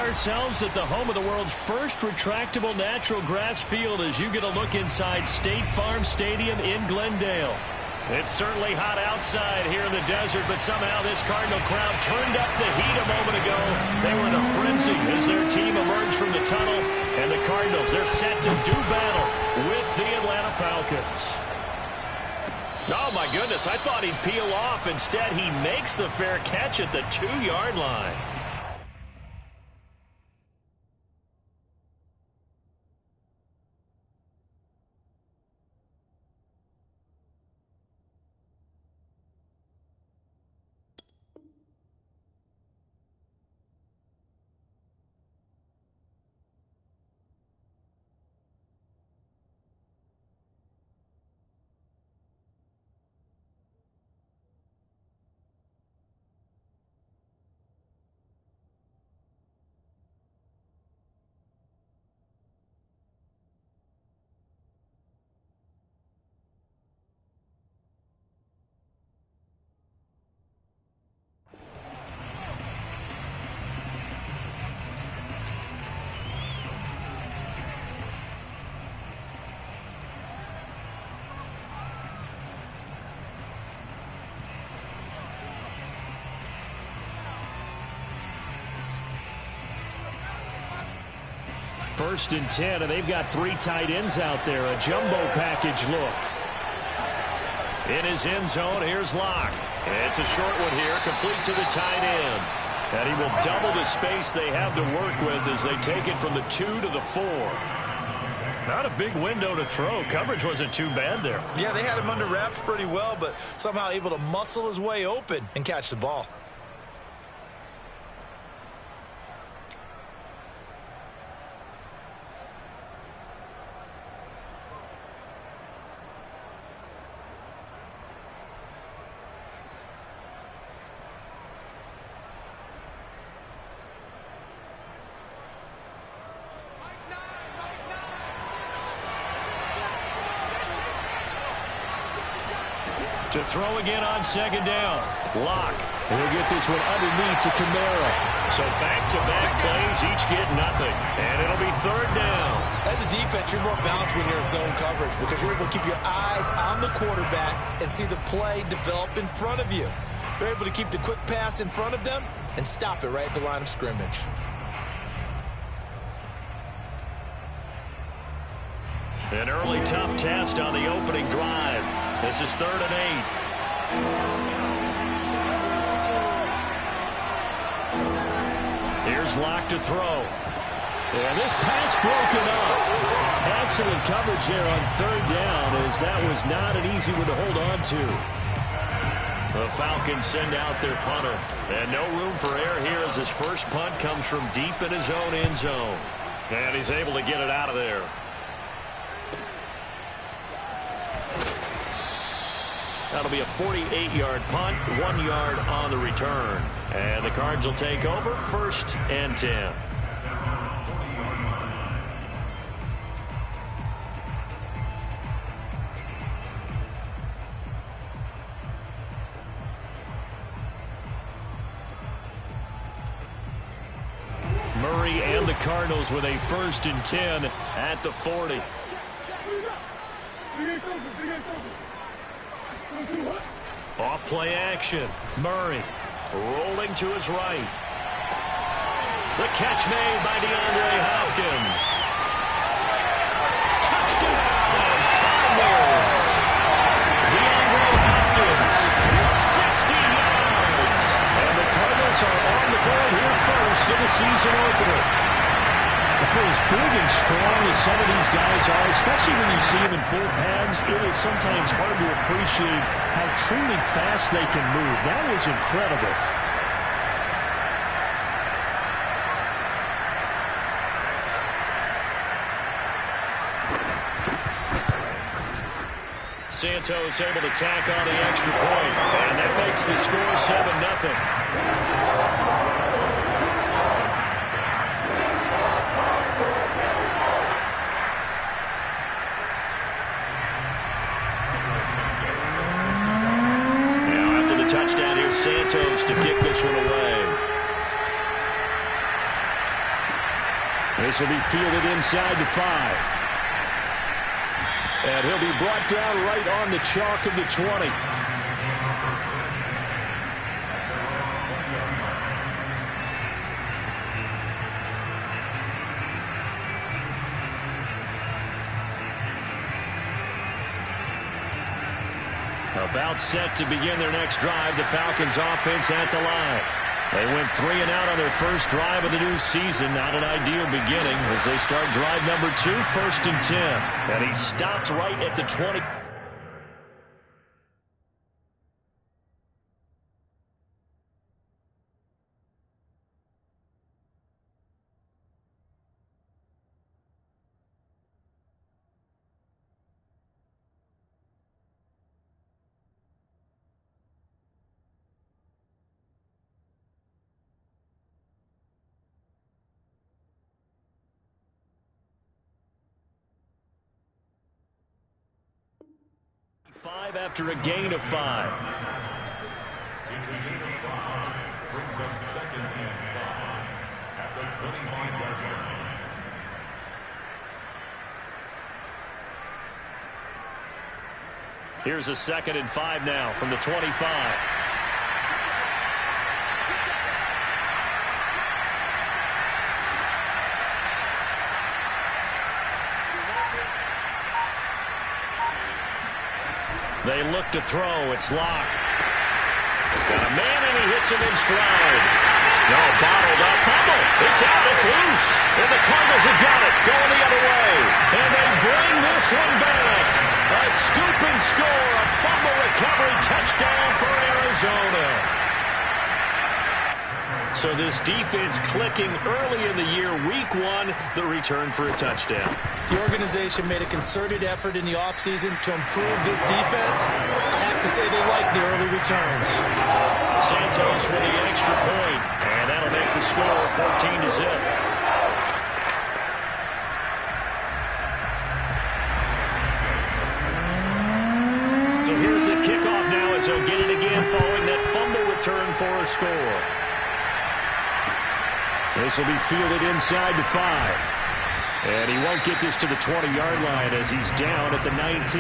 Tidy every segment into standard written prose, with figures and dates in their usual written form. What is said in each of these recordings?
ourselves at the home of the world's first retractable natural grass field as you get a look inside State Farm Stadium in Glendale. It's certainly hot outside here in the desert, but somehow this Cardinal crowd turned up the heat a moment ago. They were in a frenzy as their team emerged from the tunnel, and the Cardinals, they're set to do battle with the Atlanta Falcons. Oh, my goodness, I thought he'd peel off. Instead, he makes the fair catch at the 2-yard line. First and 10, and they've got 3 tight ends out there. A jumbo package look. In his end zone, here's Locke. It's a short one here, complete to the tight end. And he will double the space they have to work with as they take it from the 2 to the 4. Not a big window to throw. Coverage wasn't too bad there. Yeah, they had him under wraps pretty well, but somehow able to muscle his way open and catch the ball. To throw again on second down. Locke. And he'll get this one underneath to Kamara. So back-to-back plays, each get nothing. And it'll be third down. As a defense, you're more balanced when you're in zone coverage because you're able to keep your eyes on the quarterback and see the play develop in front of you. You're able to keep the quick pass in front of them and stop it right at the line of scrimmage. An early tough test on the opening drive. This is 3rd and 8. Here's Locke to throw. And this pass broken up. Excellent coverage there on 3rd down as that was not an easy one to hold on to. The Falcons send out their punter. And no room for error here as his first punt comes from deep in his own end zone. And he's able to get it out of there. That'll be a 48-yard punt, 1 yard on the return. And the Cards will take over 1st and 10. Murray and the Cardinals with a 1st and 10 at the 40. Off play action. Murray rolling to his right. The catch made by DeAndre Hopkins. Touchdown, Cardinals. DeAndre Hopkins, 60 yards. And the Cardinals are on the board here first in the season opener. For as big and strong as some of these guys are, especially when you see them in full pads, it is sometimes hard to appreciate how truly fast they can move. That was incredible. Santos able to tack on the extra point, and that makes the score 7-0. Santos to kick this one away. This will be fielded inside the 5. And he'll be brought down right on the chalk of the 20. About set to begin their next drive, the Falcons offense at the line. They went 3 and out on their first drive of the new season. Not an ideal beginning as they start drive number 2, 1st and 10. And he stopped right at the 20. Five after a gain of 5. Brings up 2nd and 5 at the 25-yard line. Here's a 2nd and 5 now from the 25. They look to throw. It's Locke. Got a man, and he hits him in stride. No, bottled up. Fumble. It's out. It's loose. And the Cardinals have got it. Going the other way. And they bring this one back. A scoop and score. A fumble recovery touchdown for Arizona. So this defense clicking early in the year. Week 1, the return for a touchdown. The organization made a concerted effort in the offseason to improve this defense. I have to say they like the early returns. Santos with the extra point, and that'll make the score 14-0. So here's the kickoff now as they'll get it again following that fumble return for a score. This will be fielded inside the 5. And he won't get this to the 20-yard line as he's down at the 19.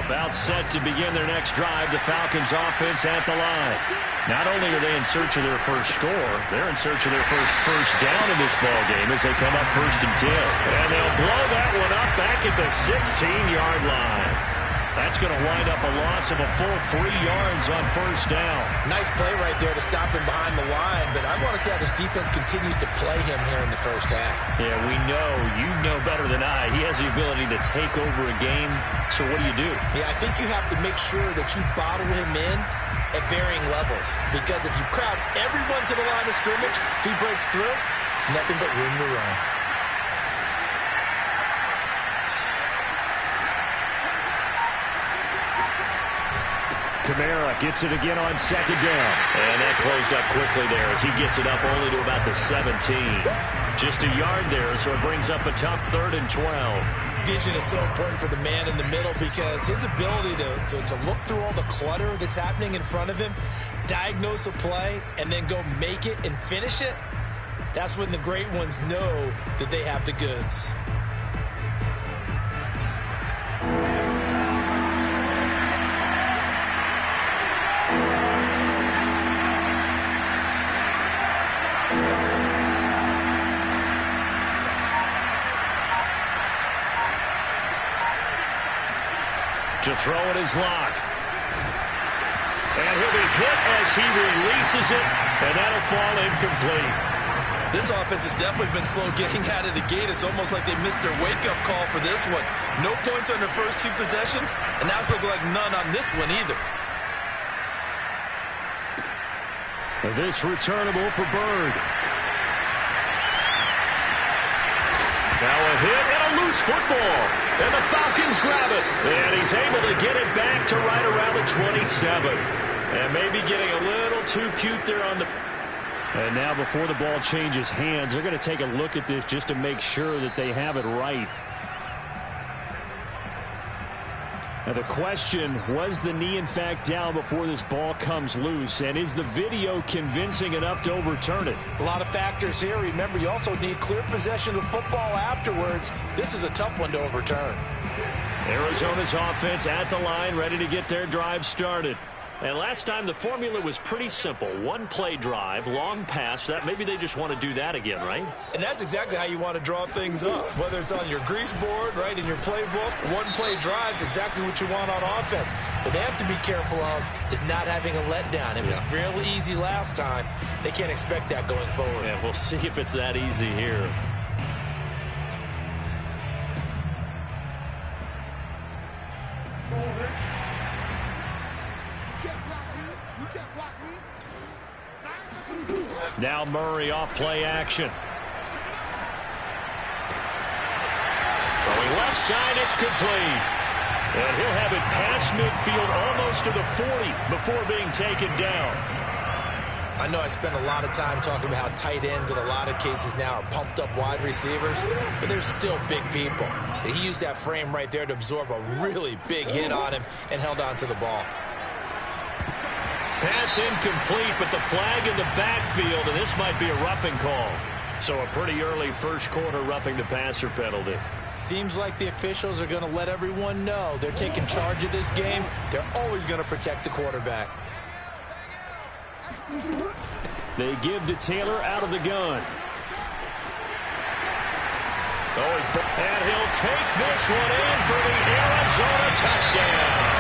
About set to begin their next drive, the Falcons offense at the line. Not only are they in search of their first score, they're in search of their first down in this ballgame as they come up 1st and 10. And they'll blow that one up back at the 16-yard line. That's going to wind up a loss of a full 3 yards on 1st down. Nice play right there to stop him behind the line, but I want to see how this defense continues to play him here in the first half. Yeah, we know, you know better than I, he has the ability to take over a game. So what do? Yeah, I think you have to make sure that you bottle him in at varying levels, because if you crowd everyone to the line of scrimmage, if he breaks through, it's nothing but room to run. Kamara gets it again on 2nd down. And that closed up quickly there as he gets it up only to about the 17. Just a yard there, so it brings up a tough 3rd and 12. Vision is so important for the man in the middle because his ability to look through all the clutter that's happening in front of him, diagnose a play, and then go make it and finish it, that's when the great ones know that they have the goods. To throw it is Locke. And he'll be hit as he releases it, and that'll fall incomplete. This offense has definitely been slow getting out of the gate. It's almost like they missed their wake-up call for this one. No points on their first 2 possessions, and now it's looking like none on this one either. This returnable for Bird. Now a hit and a loose football. And the Falcons grab it. And he's able to get it back to right around the 27. And maybe getting a little too cute there on the... And now before the ball changes hands, they're going to take a look at this just to make sure that they have it right. Now the question, was the knee in fact down before this ball comes loose? And is the video convincing enough to overturn it? A lot of factors here. Remember, you also need clear possession of the football afterwards. This is a tough one to overturn. Arizona's offense at the line, ready to get their drive started. And last time the formula was pretty simple. One play drive, long pass. That maybe they just want to do that again, right? And that's exactly how you want to draw things up. Whether it's on your grease board, right, in your playbook, one play drive is exactly what you want on offense. What they have to be careful of is not having a letdown. It was real easy last time. They can't expect that going forward. Yeah, we'll see if it's that easy here. Now Murray off play action. Throwing left side, it's complete. And he'll have it past midfield almost to the 40 before being taken down. I know I spent a lot of time talking about how tight ends in a lot of cases now are pumped up wide receivers, but they're still big people. He used that frame right there to absorb a really big hit on him and held on to the ball. Pass incomplete, but the flag in the backfield, and this might be a roughing call. So a pretty early first quarter roughing the passer penalty. Seems like the officials are going to let everyone know they're taking charge of this game. They're always going to protect the quarterback. They give to Taylor out of the gun. And he'll take this one in for the Arizona touchdown.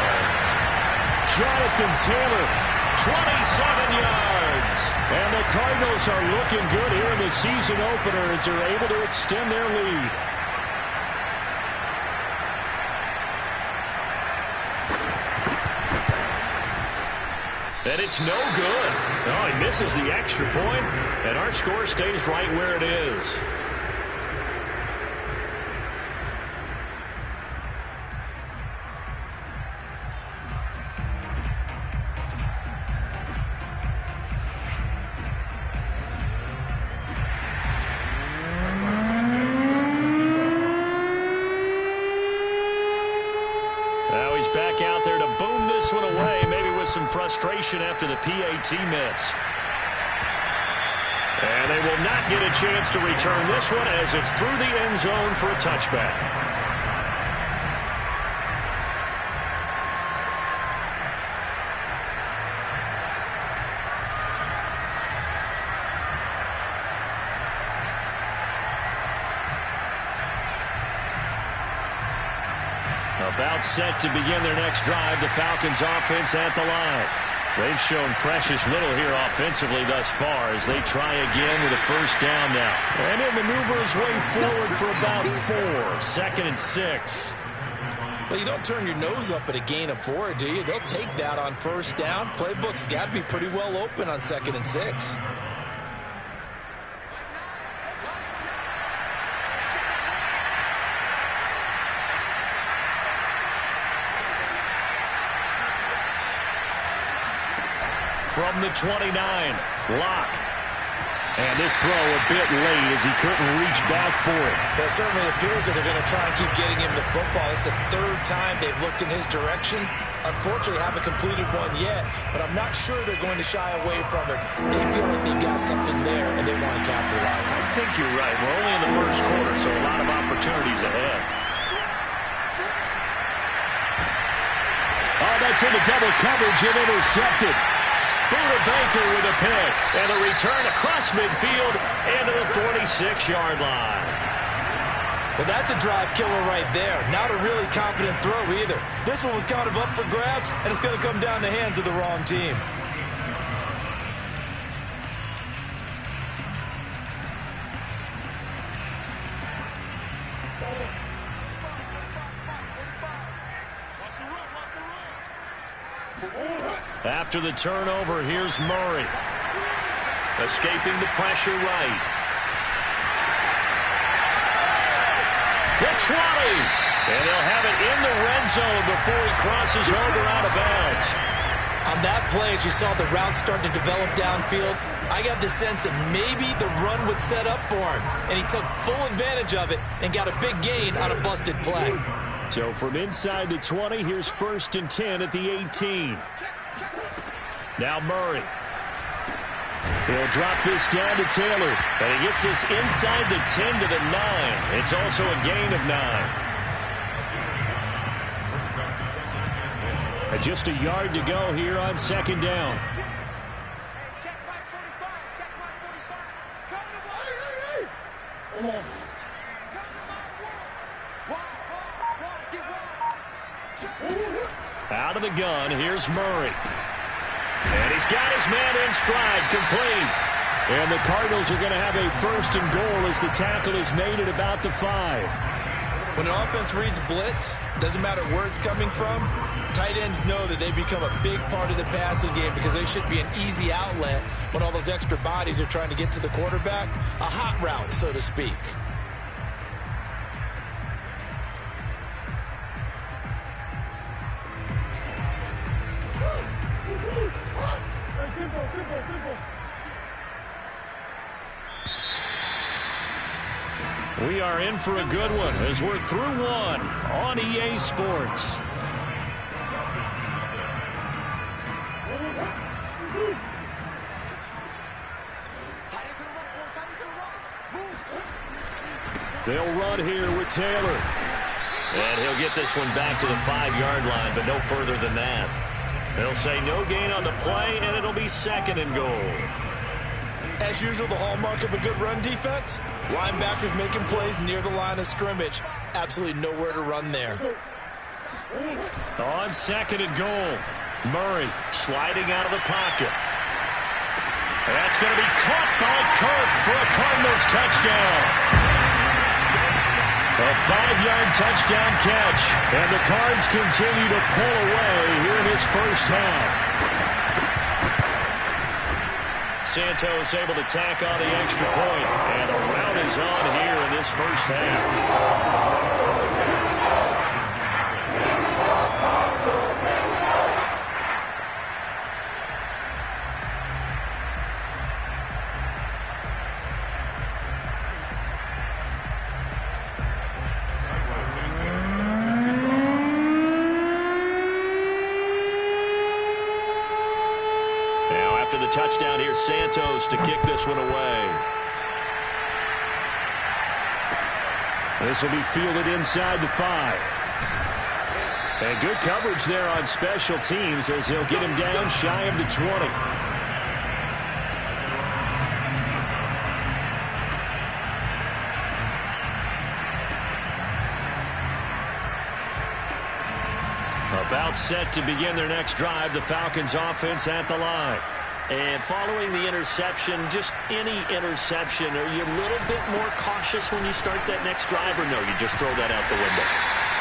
Jonathan Taylor, 27 yards. And the Cardinals are looking good here in the season opener as they're able to extend their lead. And it's no good. Oh, he misses the extra point, and our score stays right where it is. Now he's back out there to boom this one away, maybe with some frustration after the PAT miss. And they will not get a chance to return this one as it's through the end zone for a touchback. About set to begin their next drive, the Falcons offense at the line. They've shown precious little here offensively thus far as they try again with a first down now. And he'll maneuver his way forward for about 4. 2nd and 6. Well, you don't turn your nose up at a gain of 4, do you? They'll take that on first down. Playbook's got to be pretty well open on 2nd and 6. From the 29, Locke. And this throw a bit late as he couldn't reach back for it. Well, it certainly appears that they're going to try and keep getting him the football. It's the 3rd time they've looked in his direction. Unfortunately, haven't completed one yet, but I'm not sure they're going to shy away from it. They feel like they've got something there, and they want to capitalize on it. I think you're right. We're only in the first quarter, so a lot of opportunities ahead. Oh, that's into double coverage and intercepted. Buda Baker with a pick. And a return across midfield and to the 46-yard line. Well, that's a drive killer right there. Not a really confident throw either. This one was kind of up for grabs, and it's going to come down the hands of the wrong team. After the turnover, here's Murray. Escaping the pressure right. The 20. And they'll have it in the red zone before he crosses over out of bounds. On that play, as you saw the route start to develop downfield, I got the sense that maybe the run would set up for him. And he took full advantage of it and got a big gain on a busted play. So from inside the 20, here's 1st and 10 at the 18. Now Murray. He'll drop this down to Taylor. And he gets this inside the 10 to the 9. It's also a gain of 9. And just a yard to go here on 2nd down. Out of the gun, here's Murray. And he's got his man in stride, complete. And the Cardinals are going to have a 1st and goal as the tackle is made at about the 5. When an offense reads blitz, doesn't matter where it's coming from, tight ends know that they become a big part of the passing game because they should be an easy outlet when all those extra bodies are trying to get to the quarterback. A hot route, so to speak. We are in for a good one as we're through one on EA Sports. They'll run here with Taylor. And he'll get this one back to the 5-yard line, but no further than that. They'll say no gain on the play, and it'll be 2nd and goal. As usual, the hallmark of a good run defense, linebackers making plays near the line of scrimmage. Absolutely nowhere to run there. On 2nd and goal, Murray sliding out of the pocket. That's going to be caught by Kirk for a Cardinals touchdown. A 5-yard touchdown catch, and the Cards continue to pull away here in this first half. Santos able to tack on the extra point, and a rout is on here in this first half. The touchdown here, Santos to kick this one away. This will be fielded inside the 5. And good coverage there on special teams as he'll get him down shy of the 20. About set to begin their next drive, the Falcons offense at the line. And following the interception, just any interception, are you a little bit more cautious when you start that next drive, or no, you just throw that out the window?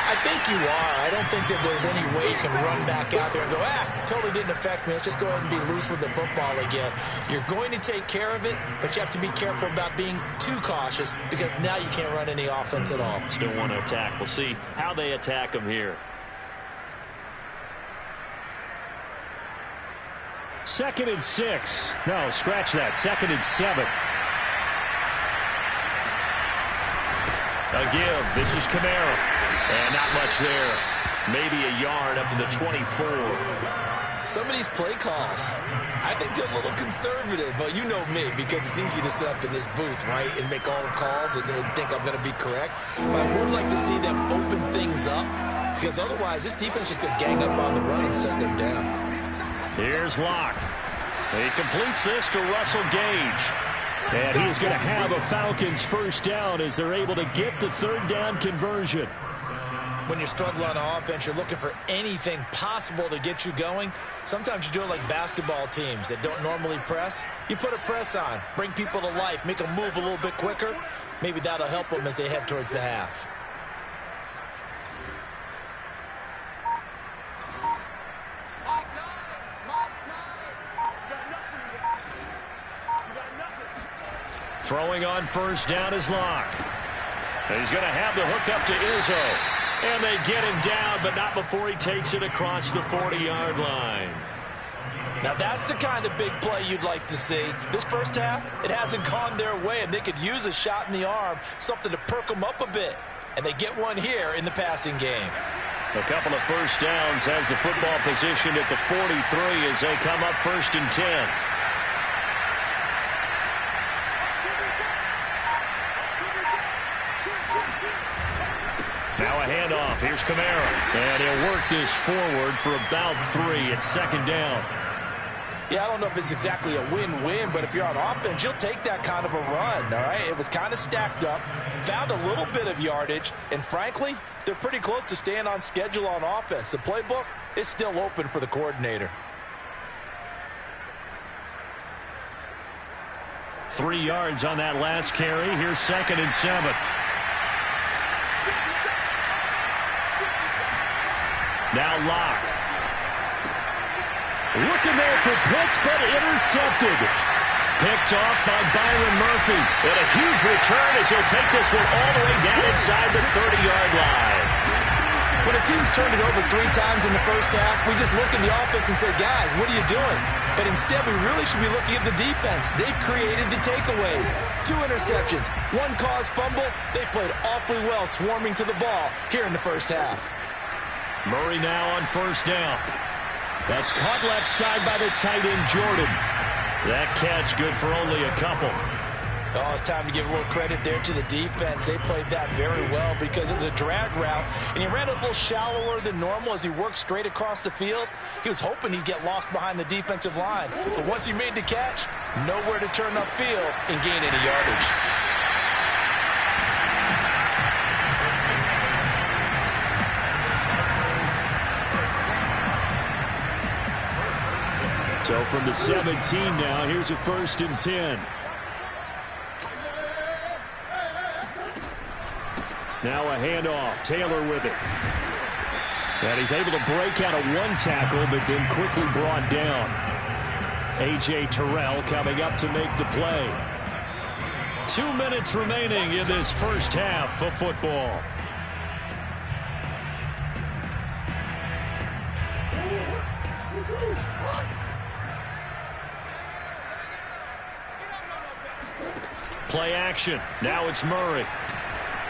I think you are. I don't think that there's any way you can run back out there and go, totally didn't affect me. Let's just go ahead and be loose with the football again. You're going to take care of it, but you have to be careful about being too cautious because now you can't run any offense at all. Still want to attack. We'll see how they attack them here. 2nd and 6. No, scratch that. 2nd and 7. A give. This is Kamara. And not much there. Maybe a yard up to the 24. Some of these play calls, I think they're a little conservative, but you know me, because it's easy to sit up in this booth, right, and make all the calls and think I'm going to be correct. But I would like to see them open things up, because otherwise this defense just going to gang up on the run and set them down. Here's Locke. He completes this to Russell Gage. And he's going to have a Falcons first down as they're able to get the 3rd down conversion. When you struggle on offense, you're looking for anything possible to get you going. Sometimes you do it like basketball teams that don't normally press. You put a press on, bring people to life, make them move a little bit quicker. Maybe that'll help them as they head towards the half. Throwing on first down is Locke. He's going to have the hook up to Izzo. And they get him down, but not before he takes it across the 40-yard line. Now that's the kind of big play you'd like to see. This first half, it hasn't gone their way, and they could use a shot in the arm, something to perk them up a bit. and they get one here in the passing game. A couple of first downs has the football positioned at the 43 as they come up 1st and 10. Now a handoff. Here's Kamara. And he'll work this forward for about 3 at 2nd down. Yeah, I don't know if it's exactly a win-win, but if you're on offense, you'll take that kind of a run, all right? It was kind of stacked up, found a little bit of yardage, and frankly, they're pretty close to staying on schedule on offense. The playbook is still open for the coordinator. 3 yards on that last carry. Here's 2nd and 7. Now Locke. Looking there for Pitts, but intercepted. Picked off by Byron Murphy. And a huge return as he'll take this one all the way down inside the 30-yard line. When a team's turned it over 3 times in the first half, we just look at the offense and say, guys, what are you doing? But instead, we really should be looking at the defense. They've created the takeaways. 2 interceptions, 1 caused fumble. They played awfully well swarming to the ball here in the first half. Murray now on 1st down. That's caught left side by the tight end, Jordan. That catch good for only a couple. Oh, it's time to give a little credit there to the defense. They played that very well because it was a drag route, and he ran a little shallower than normal as he worked straight across the field. He was hoping he'd get lost behind the defensive line, but once he made the catch, nowhere to turn upfield and gain any yardage. So from the 17 now, here's a 1st and 10. Now a handoff. Taylor with it. And he's able to break out of 1 tackle, but then quickly brought down. A.J. Terrell coming up to make the play. 2 minutes remaining in this first half of football. Play action. Now it's Murray.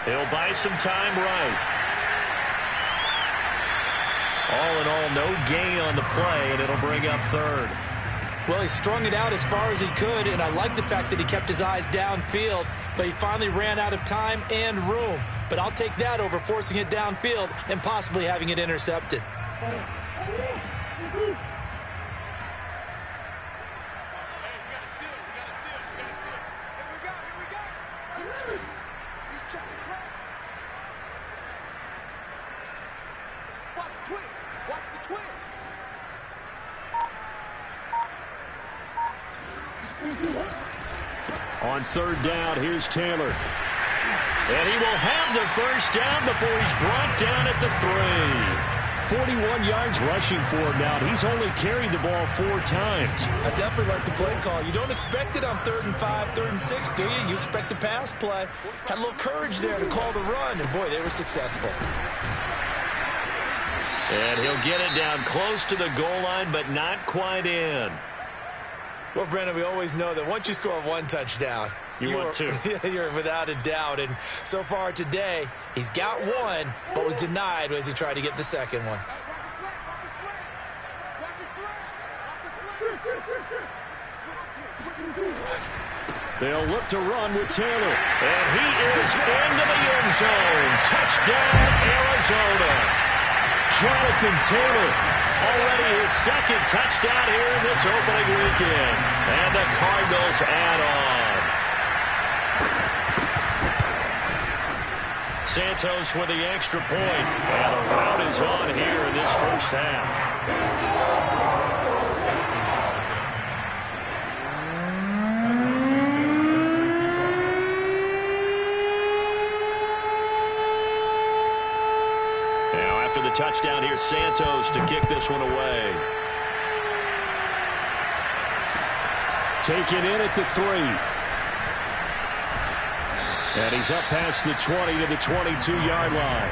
He'll buy some time right. All in all, no gain on the play, and it'll bring up 3rd. Well, he strung it out as far as he could, and I like the fact that he kept his eyes downfield, but he finally ran out of time and room. But I'll take that over forcing it downfield and possibly having it intercepted. On 3rd down, here's Taylor. And he will have the 1st down before he's brought down at the 3. 41 yards rushing for him now. He's only carried the ball 4 times. I definitely like the play call. You don't expect it on 3rd and 5, 3rd and 6, do you? You expect a pass play. Had a little courage there to call the run, and boy, they were successful. And he'll get it down close to the goal line, but not quite in. Well, Brennan, we always know that once you score 1 touchdown, want 2. You're without a doubt. And so far today, he's got 1, but was denied as he tried to get the 2nd one. They'll look to run with Taylor. And he is into the end zone. Touchdown, Arizona. Jonathan Taylor, already his 2nd touchdown here in this opening weekend. And the Cardinals add on. Santos with the extra point. And the rout is on here in this first half. Touchdown here, Santos to kick this one away. Taken in at the 3. And he's up past the 20 to the 22-yard line.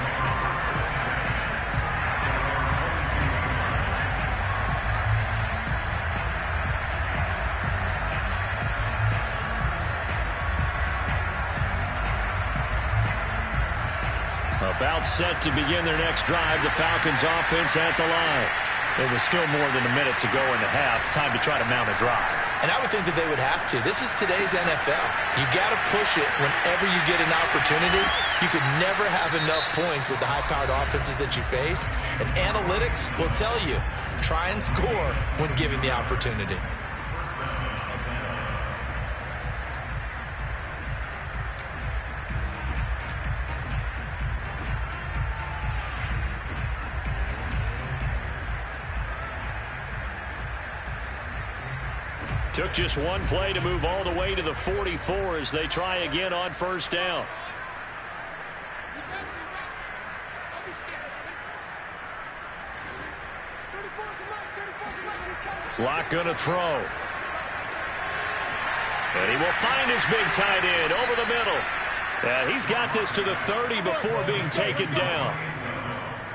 About set to begin their next drive. The Falcons offense at the line. There was still more than a minute to go in the half. Time to try to mount a drive. And I would think that they would have to. This is today's NFL. You got to push it whenever you get an opportunity. You could never have enough points with the high-powered offenses that you face. And analytics will tell you, try and score when given the opportunity. Took just one play to move all the way to the 44 as they try again on first down. Lock gonna throw. And he will find his big tight end over the middle. He's got this to the 30 before being taken down.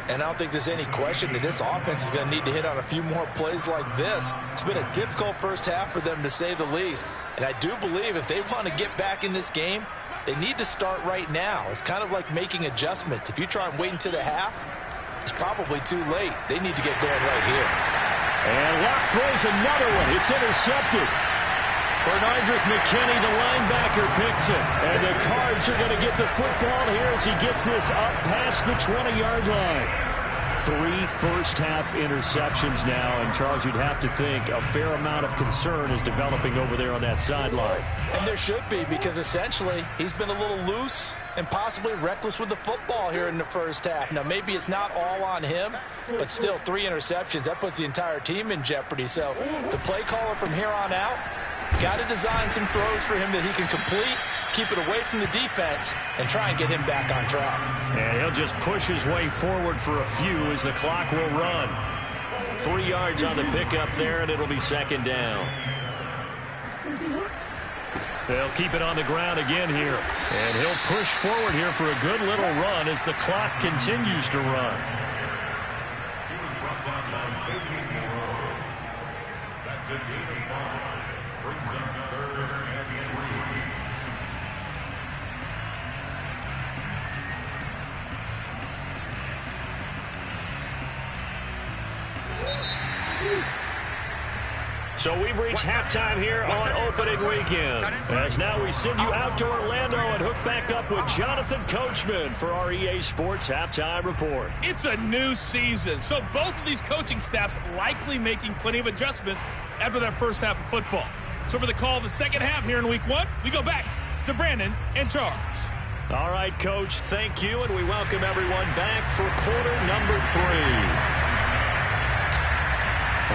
And I don't think there's any question that this offense is going to need to hit on a few more plays like this. It's been a difficult first half for them, to say the least. And I do believe if they want to get back in this game, they need to start right now. It's kind of like making adjustments. If you try and wait until the half, it's probably too late. They need to get going right here. And Locke throws another one. It's intercepted. Bernardrick McKinney, the linebacker, picks it. And the Cards are going to get the football here as he gets this up past the 20-yard line. 3 first-half interceptions now. And, Charles, you'd have to think a fair amount of concern is developing over there on that sideline. And there should be, because essentially he's been a little loose and possibly reckless with the football here in the first half. Now, maybe it's not all on him, but still 3 interceptions. That puts the entire team in jeopardy. So the play caller from here on out, got to design some throws for him that he can complete, keep it away from the defense, and try and get him back on track. And he'll just push his way forward for a few as the clock will run. 3 yards on the pickup there, and it'll be second down. They'll keep it on the ground again here. And he'll push forward here for a good little run as the clock continues to run. He was brought down by 15 in a row. That's a gain of 5. Brings up 3rd and 3. So we've reached halftime here on opening weekend. As now we send you out to Orlando and hook back up with Jonathan Coachman for our EA Sports Halftime Report. It's a new season, so both of these coaching staffs likely making plenty of adjustments after that first half of football. So for the call of the second half here in Week 1, we go back to Brandon and Charles. All right, Coach, thank you, and we welcome everyone back for quarter number 3.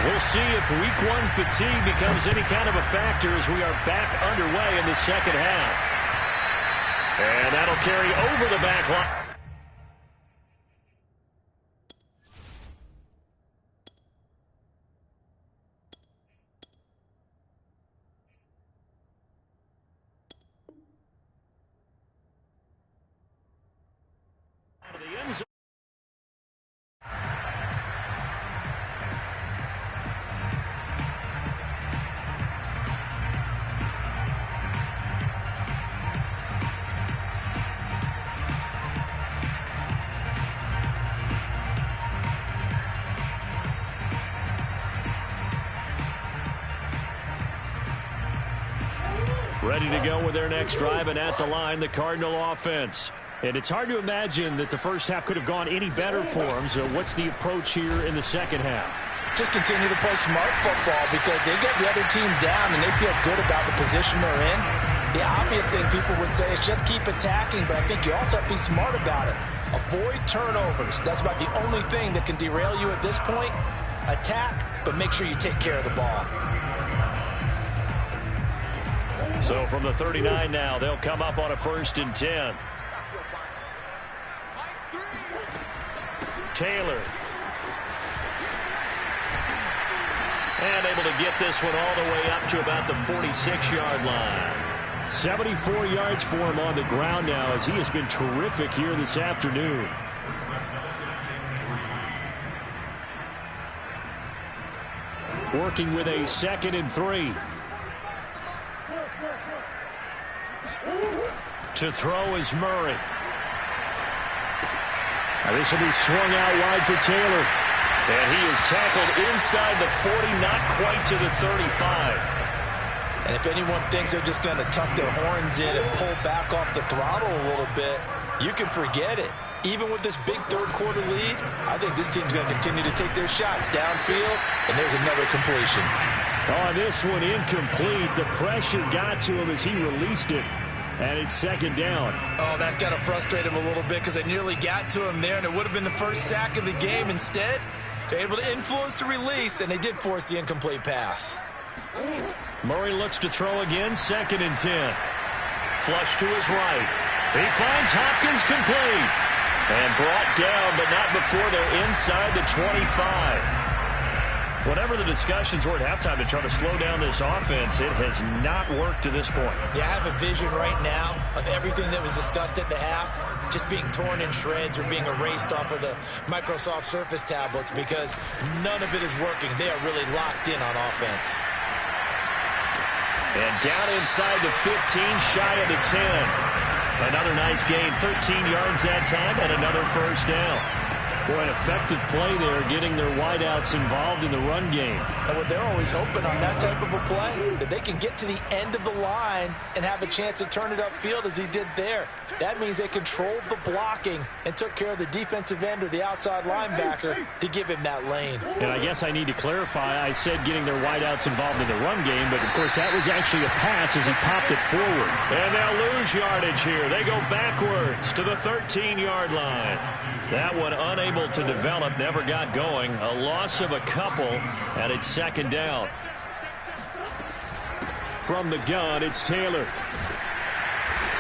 We'll see if Week 1 fatigue becomes any kind of a factor as we are back underway in the second half. And that'll carry over the back line. Out of the end zone. Ready to go with their next drive, and at the line, the Cardinal offense. And it's hard to imagine that the first half could have gone any better for them. So what's the approach here in the second half? Just continue to play smart football because they get the other team down and they feel good about the position they're in. The obvious thing people would say is just keep attacking, but I think you also have to be smart about it. Avoid turnovers. That's about the only thing that can derail you at this point. Attack, but make sure you take care of the ball. So from the 39 now, they'll come up on a 1st and 10. Taylor. And able to get this one all the way up to about the 46-yard line. 74 yards for him on the ground now as he has been terrific here this afternoon. Working with a 2nd and 3. To throw is Murray. Now this will be swung out wide for Taylor. And he is tackled inside the 40, not quite to the 35. And if anyone thinks they're just going to tuck their horns in and pull back off the throttle a little bit, you can forget it. Even with this big third-quarter lead, I think this team's going to continue to take their shots downfield, and there's another completion. On this one, incomplete. The pressure got to him as he released it, and it's second down. Oh, that's got to frustrate him a little bit because they nearly got to him there, and it would have been the first sack of the game. Instead, they're able to influence the release, and they did force the incomplete pass. Murray looks to throw again, 2nd and 10. Flush to his right. He finds Hopkins complete. And brought down, but not before they're inside the 25. Whatever the discussions were at halftime to try to slow down this offense, it has not worked to this point. Yeah, I have a vision right now of everything that was discussed at the half just being torn in shreds or being erased off of the Microsoft Surface tablets because none of it is working. They are really locked in on offense. And down inside the 15, shy of the 10. Another nice gain, 13 yards that time, and another first down. Boy, an effective play there, getting their wideouts involved in the run game. And what they're always hoping on that type of a play, that they can get to the end of the line and have a chance to turn it upfield as he did there. That means they controlled the blocking and took care of the defensive end or the outside linebacker to give him that lane. And I guess I need to clarify, I said getting their wideouts involved in the run game, but of course that was actually a pass as he popped it forward. And they'll lose yardage here. They go backwards to the 13-yard line. That one unable to develop, never got going. A loss of a couple, and it's second down. From the gun, it's Taylor.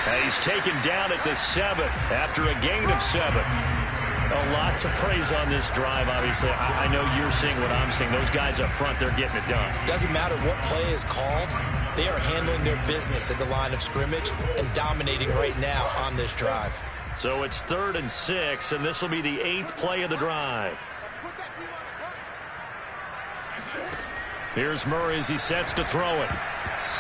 And he's taken down at the 7 after a gain of 7. A lot to praise on this drive, obviously. I know you're seeing what I'm seeing. Those guys up front, they're getting it done. Doesn't matter what play is called. They are handling their business at the line of scrimmage and dominating right now on this drive. So it's 3rd and 6, and this will be the 8th play of the drive. Here's Murray as he sets to throw it.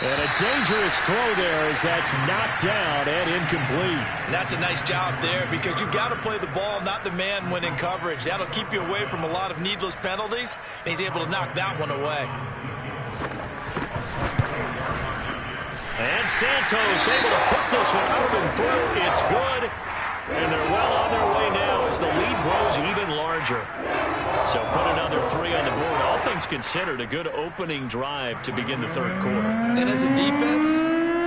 And a dangerous throw there as that's knocked down and incomplete. And that's a nice job there because you've got to play the ball, not the man when in coverage. That'll keep you away from a lot of needless penalties, and he's able to knock that one away. And Santos able to put this one up and through. It's good. And they're well on their way now as the lead grows even larger. So put another 3 on the board. All things considered, a good opening drive to begin the third quarter. And as a defense,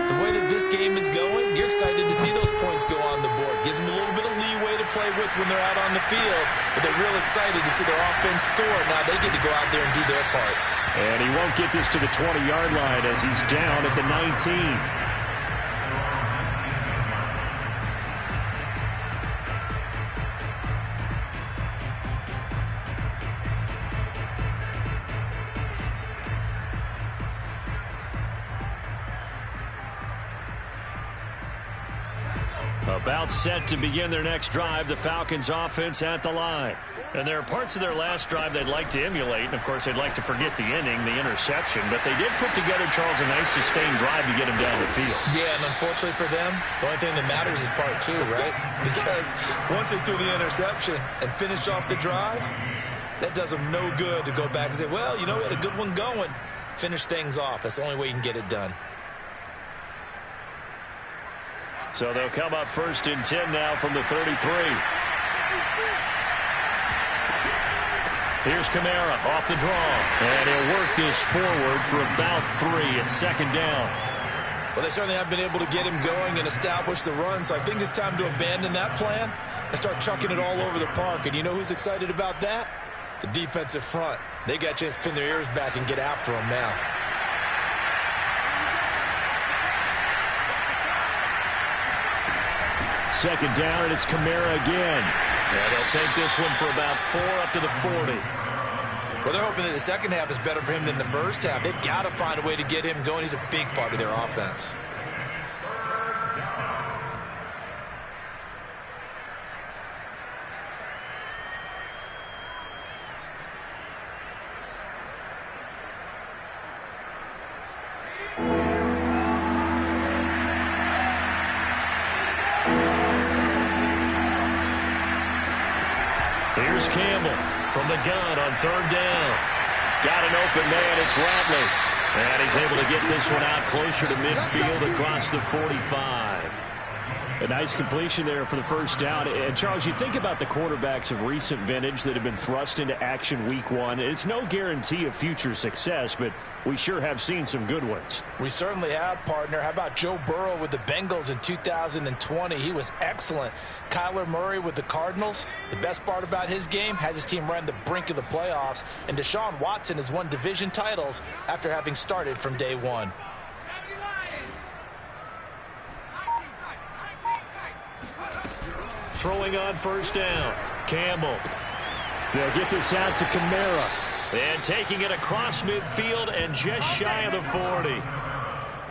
the way that this game is going, you're excited to see those points go on the board. Gives them a little bit of leeway to play with when they're out on the field. But they're real excited to see their offense score. Now they get to go out there and do their part. And he won't get this to the 20-yard line as he's down at the 19. About set to begin their next drive, the Falcons offense at the line. And there are parts of their last drive they'd like to emulate. And, of course, they'd like to forget the inning, the interception. But they did put together, Charles, a nice sustained drive to get him down the field. Yeah, and unfortunately for them, the only thing that matters is part 2, right? Because once they threw the interception and finished off the drive, that does them no good to go back and say, well, you know, we had a good one going. Finish things off. That's the only way you can get it done. So they'll come up 1st and 10 now from the 33. Here's Kamara off the draw. And he'll work this forward for about 3 at second down. Well, they certainly have been able to get him going and establish the run, so I think it's time to abandon that plan and start chucking it all over the park. And you know who's excited about that? The defensive front. They got a chance to pin their ears back and get after him now. Second down, and it's Kamara again. And they'll take this one for about 4 up to the 40. Well, they're hoping that the second half is better for him than the first half. They've got to find a way to get him going. He's a big part of their offense. Here's Campbell from the gun on third down. Got an open man. It's Ratley. And he's able to get this one out closer to midfield across the 45. A nice completion there for the first down. And, Charles, you think about the quarterbacks of recent vintage that have been thrust into action week one. It's no guarantee of future success, but we sure have seen some good ones. We certainly have, partner. How about Joe Burrow with the Bengals in 2020? He was excellent. Kyler Murray with the Cardinals. The best part about his game, has his team right on the brink of the playoffs. And Deshaun Watson has won division titles after having started from day one. Throwing on first down. Campbell. They'll get this out to Kamara. And taking it across midfield and just shy of the 40.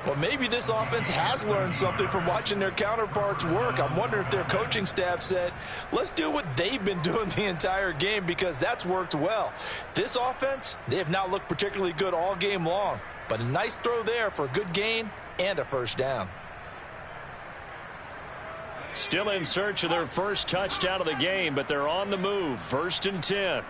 Well, maybe this offense has learned something from watching their counterparts work. I'm wondering if their coaching staff said, let's do what they've been doing the entire game, because that's worked well. This offense, they have not looked particularly good all game long. But a nice throw there for a good gain and a first down. Still in search of their first touchdown of the game, but they're on the move. 1st and 10.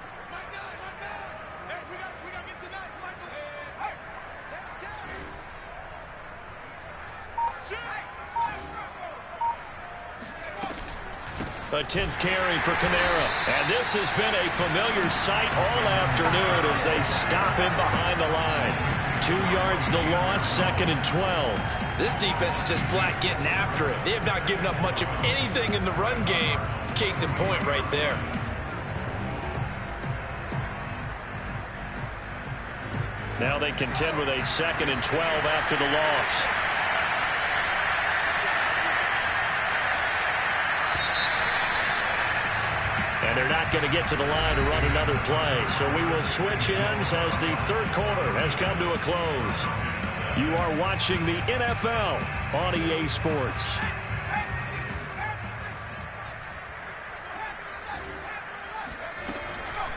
A 10th carry for Kamara. And this has been a familiar sight all afternoon as they stop him behind the line. 2 yards the loss, 2nd and 12. This defense is just flat getting after it. They have not given up much of anything in the run game. Case in point right there. Now they contend with a 2nd and 12 after the loss. And they're not going to get to the line to run another play. So we will switch ends as the third quarter has come to a close. You are watching the NFL on EA Sports.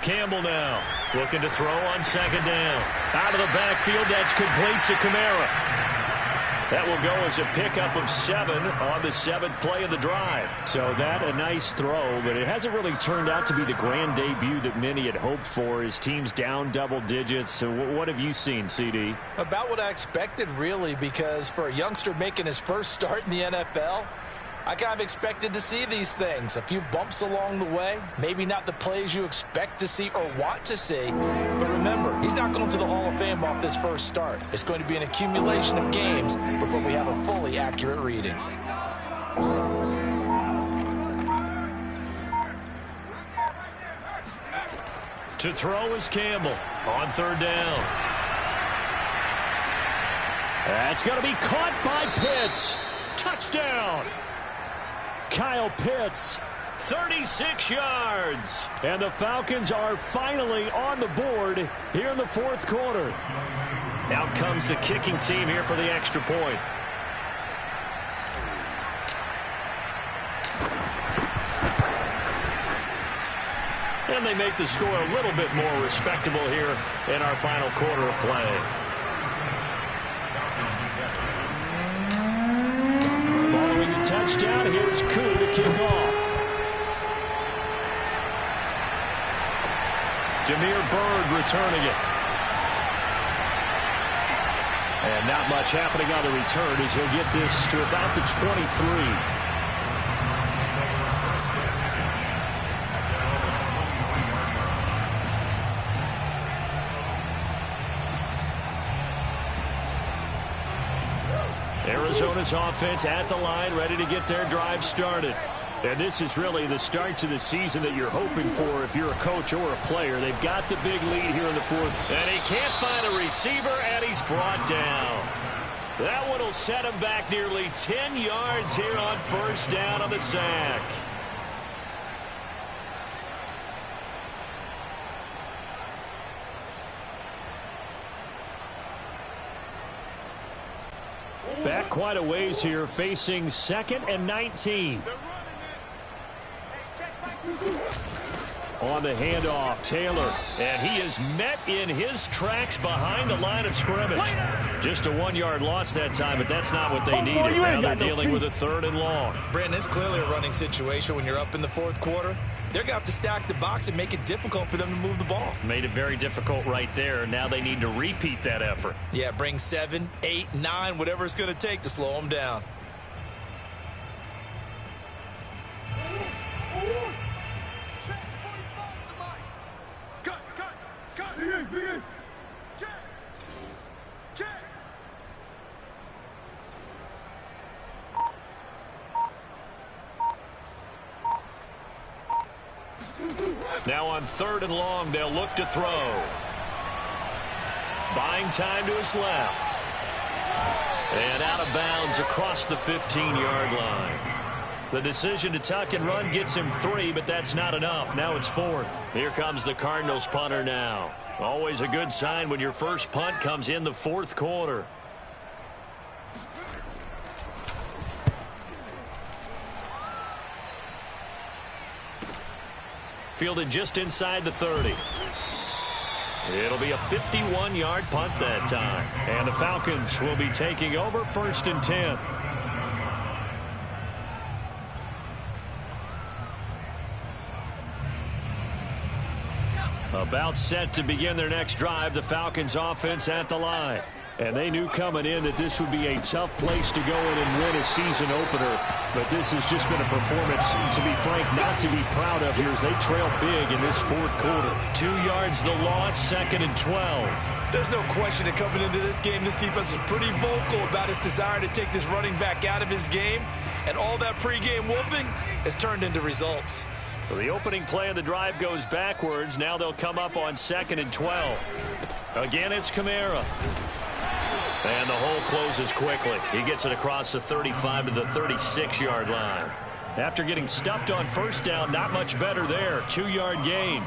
Campbell now looking to throw on 2nd down. Out of the backfield, that's complete to Kamara. That will go as a pickup of 7 on the 7th play of the drive. So that a nice throw, but it hasn't really turned out to be the grand debut that many had hoped for. His team's down double digits. So what have you seen, CD? About what I expected, really, because for a youngster making his first start in the NFL, I kind of expected to see these things. A few bumps along the way. Maybe not the plays you expect to see or want to see. But remember, he's not going to the Hall of Fame off this first start. It's going to be an accumulation of games before we have a fully accurate reading. To throw is Campbell on 3rd down. That's going to be caught by Pitts. Touchdown! Kyle Pitts. 36 yards. And the Falcons are finally on the board here in the 4th quarter. Out comes the kicking team here for the extra point. And they make the score a little bit more respectable here in our final quarter of play. Following the touchdown, here's Koo to kick off. Jaybird returning it. And not much happening on the return as he'll get this to about the 23. Arizona's offense at the line, ready to get their drive started. And this is really the start to the season that you're hoping for if you're a coach or a player. They've got the big lead here in the 4th. And he can't find a receiver, and he's brought down. That one will set him back nearly 10 yards here on 1st down on the sack. Back quite a ways here, facing 2nd and 19. On the handoff, Taylor. And he is met in his tracks behind the line of scrimmage. Just a 1-yard loss that time, but that's not what they needed. Now they're dealing with a 3rd and long. Brandon, it's clearly a running situation when you're up in the 4th quarter. They're going to have to stack the box and make it difficult for them to move the ball. Made it very difficult right there. Now they need to repeat that effort. Yeah, bring 7, 8, 9, whatever it's going to take to slow them down. Now on 3rd and long, they'll look to throw. Buying time to his left. And out of bounds across the 15-yard line. The decision to tuck and run gets him 3, but that's not enough. Now it's 4th. Here comes the Cardinals punter now. Always a good sign when your first punt comes in the 4th quarter. Fielded just inside the 30. It'll be a 51-yard punt that time. And the Falcons will be taking over 1st and 10. About set to begin their next drive, the Falcons offense at the line. And they knew coming in that this would be a tough place to go in and win a season opener. But this has just been a performance, to be frank, not to be proud of here as they trail big in this 4th quarter. 2 yards the loss, 2nd and 12. There's no question that coming into this game, this defense was pretty vocal about its desire to take this running back out of his game. And all that pregame wolfing has turned into results. So the opening play of the drive goes backwards. Now they'll come up on 2nd and 12. Again, it's Kamara. And the hole closes quickly. He gets it across the 35 to the 36-yard line. After getting stuffed on 1st down, not much better there. 2-yard gain.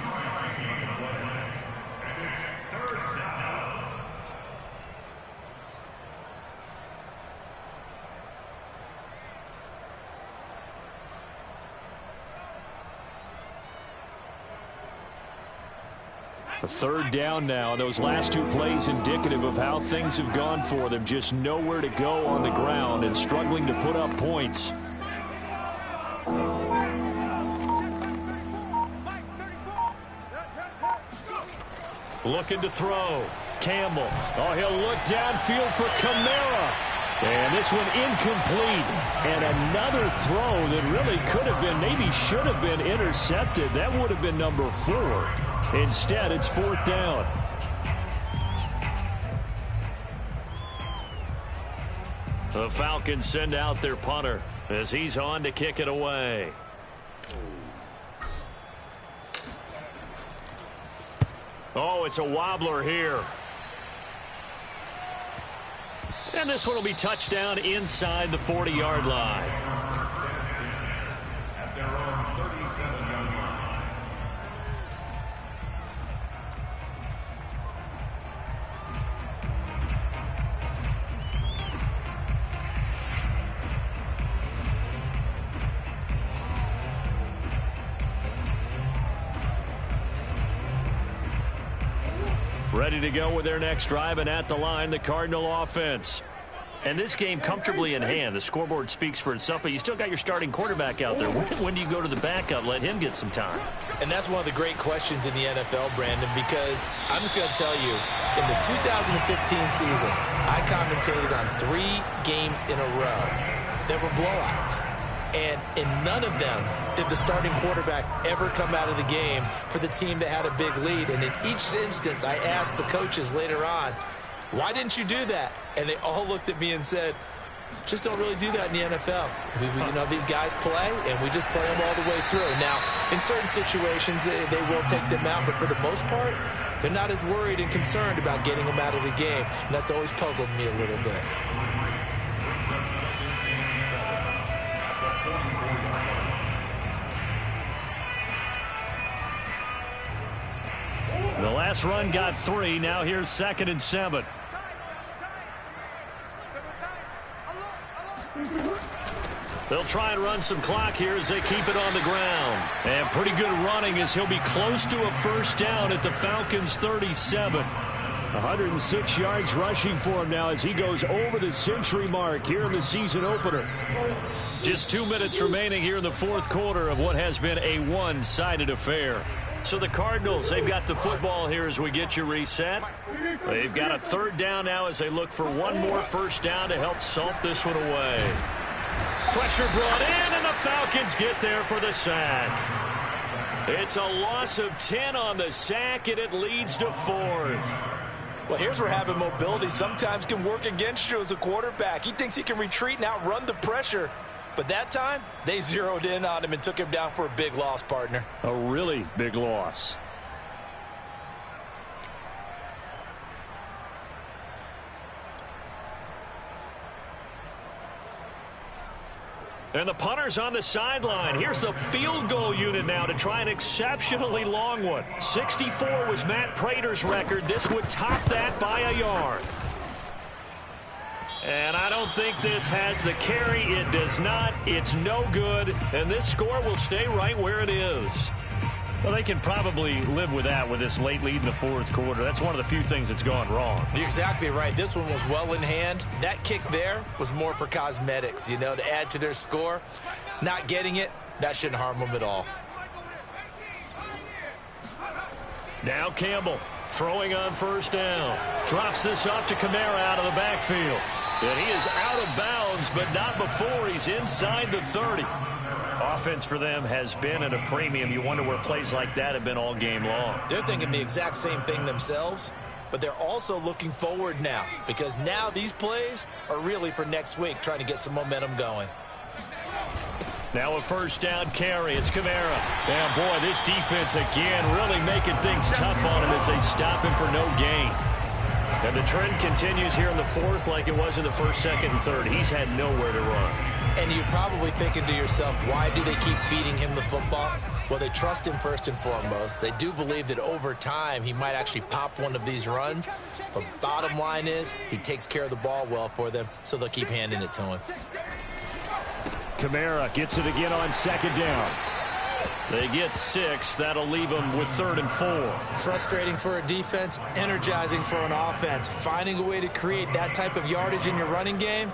A 3rd down now. Those last 2 plays indicative of how things have gone for them. Just nowhere to go on the ground and struggling to put up points. Looking to throw. Campbell. Oh, he'll look downfield for Kamara. And this one incomplete. And another throw that really could have been, maybe should have been intercepted. That would have been number 4. Instead, it's 4th down. The Falcons send out their punter as he's on to kick it away. Oh, it's a wobbler here. And this one will be touchdown inside the 40-yard line. At their own 37-yard line. Ready to go with their next drive, and at the line, the Cardinal offense. And this game comfortably in hand. The scoreboard speaks for itself, but you still got your starting quarterback out there. When do you go to the backup, let him get some time? And that's one of the great questions in the NFL, Brandon, because I'm just going to tell you, in the 2015 season, I commentated on 3 games in a row that were blowouts. And in none of them did the starting quarterback ever come out of the game for the team that had a big lead. And in each instance, I asked the coaches later on, why didn't you do that? And they all looked at me and said, just don't really do that in the NFL. You know, these guys play, and we just play them all the way through. Now, in certain situations, they will take them out, but for the most part, they're not as worried and concerned about getting them out of the game. And that's always puzzled me a little bit. The last run got 3. Now here's 2nd and 7. They'll try and run some clock here as they keep it on the ground. And pretty good running as he'll be close to a first down at the Falcons' 37. 106 yards rushing for him now as he goes over the century mark here in the season opener. Just 2 minutes remaining here in the fourth quarter of what has been a one-sided affair. So the Cardinals, they've got the football here as we get you reset. They've got a third down now as they look for one more first down to help salt this one away. Pressure brought in, and the Falcons get there for the sack. It's a loss of 10 on the sack, and it leads to fourth. Well, here's where having mobility sometimes can work against you as a quarterback. He thinks he can retreat and outrun the pressure. But that time, they zeroed in on him and took him down for a big loss, partner. A really big loss. And the punter's on the sideline. Here's the field goal unit now to try an exceptionally long one. 64 was Matt Prater's record. This would top that by a yard. And I don't think this has the carry. It does not. It's no good. And this score will stay right where it is. Well, they can probably live with that with this late lead in the fourth quarter. That's one of the few things that's gone wrong. You're exactly right. This one was well in hand. That kick there was more for cosmetics, you know, to add to their score. Not getting it, that shouldn't harm them at all. Now Campbell throwing on first down. Drops this off to Kamara out of the backfield. And he is out of bounds, but not before he's inside the 30. Offense for them has been at a premium. You wonder where plays like that have been all game long. They're thinking the exact same thing themselves, but they're also looking forward now because now these plays are really for next week, trying to get some momentum going. Now a first down carry. It's Kamara. And, boy, this defense again really making things tough on him as they stop him for no gain. And the trend continues here in the fourth like it was in the first, second, and third. He's had nowhere to run. And you're probably thinking to yourself, why do they keep feeding him the football? Well, they trust him first and foremost. They do believe that over time he might actually pop one of these runs. But bottom line is he takes care of the ball well for them, so they'll keep handing it to him. Kamara gets it again on second down. They get 6. That'll leave them with 3rd and 4. Frustrating for a defense, energizing for an offense. Finding a way to create that type of yardage in your running game,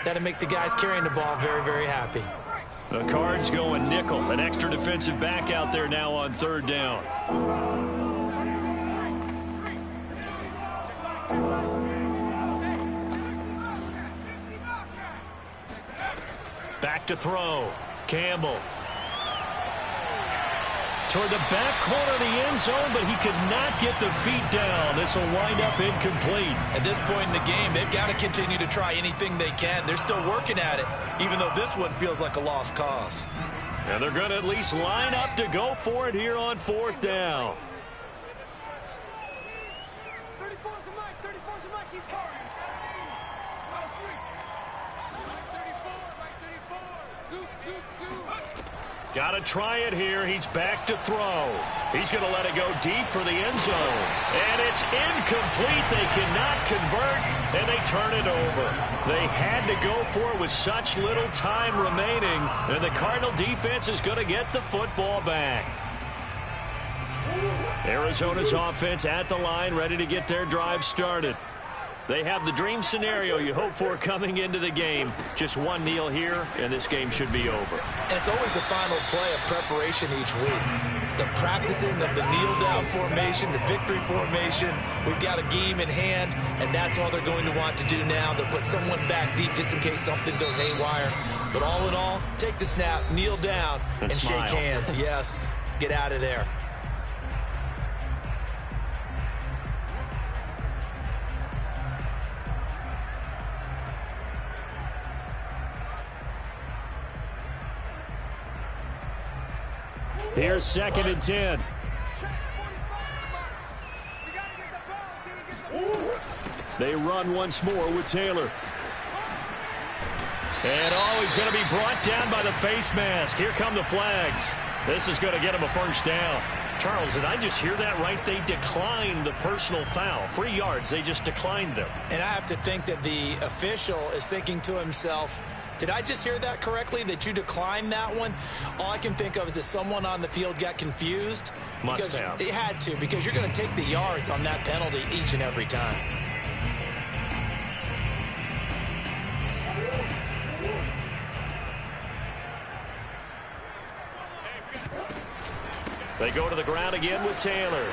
that'll make the guys carrying the ball very, very happy. The Cards going nickel. An extra defensive back out there now on 3rd down. Back to throw. Campbell. Toward the back corner of the end zone, but he could not get the feet down. This will wind up incomplete. At this point in the game, they've got to continue to try anything they can. They're still working at it, even though this one feels like a lost cause. And they're going to at least line up to go for it here on 4th down. 34's the mic. 34's the mic. He's calling. Got to try it here. He's back to throw. He's going to let it go deep for the end zone. And it's incomplete. They cannot convert, and they turn it over. They had to go for it with such little time remaining, and the Cardinal defense is going to get the football back. Arizona's offense at the line, ready to get their drive started. They have the dream scenario you hope for coming into the game. Just one kneel here, and this game should be over. And it's always the final play of preparation each week. The practicing of the kneel-down formation, the victory formation. We've got a game in hand, and that's all they're going to want to do now. They'll put someone back deep just in case something goes haywire. But all in all, take the snap, kneel down, and shake hands. Yes, get out of there. Here's 2nd and 10. They run once more with Taylor. And he's going to be brought down by the face mask. Here come the flags. This is going to get him a first down. Charles, did I just hear that right? They declined the personal foul. 3 yards, they just declined them. And I have to think that the official is thinking to himself, did I just hear that correctly, that you declined that one? All I can think of is that someone on the field got confused. Must have. It had to, because you're going to take the yards on that penalty each and every time. They go to the ground again with Taylor.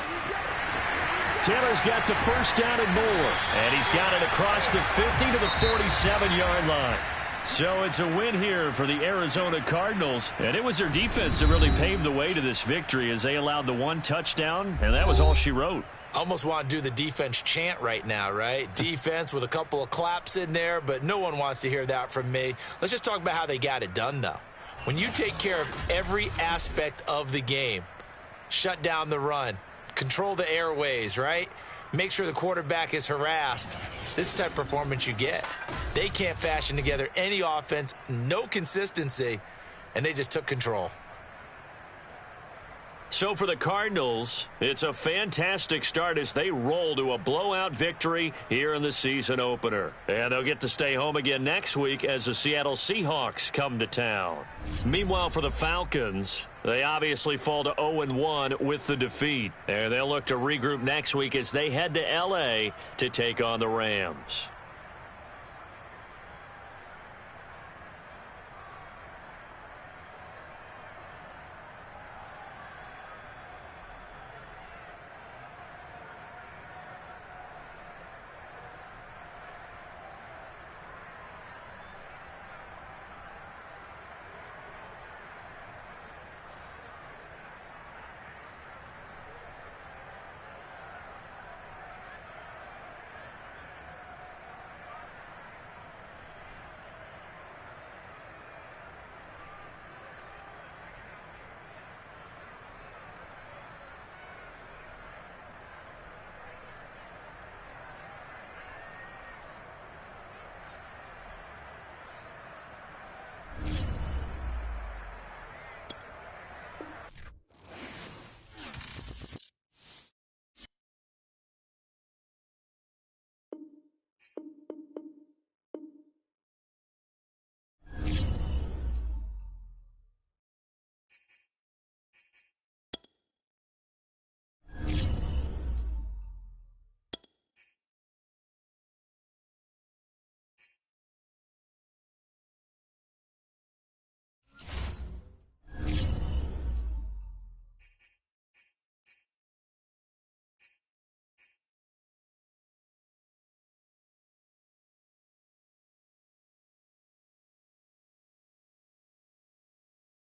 Taylor's got the first down and more. And he's got it across the 50 to the 47-yard line. So it's a win here for the Arizona Cardinals. And it was their defense that really paved the way to this victory as they allowed the 1 touchdown, and that was all she wrote. Almost want to do the defense chant right now, right? Defense with a couple of claps in there, but no one wants to hear that from me. Let's just talk about how they got it done, though. When you take care of every aspect of the game, shut down the run, control the airways, right? Make sure the quarterback is harassed. This is the type of performance you get. They can't fashion together any offense, no consistency, and they just took control. So for the Cardinals, it's a fantastic start as they roll to a blowout victory here in the season opener. And they'll get to stay home again next week as the Seattle Seahawks come to town. Meanwhile, for the Falcons, they obviously fall to 0-1 with the defeat. And they'll look to regroup next week as they head to L.A. to take on the Rams.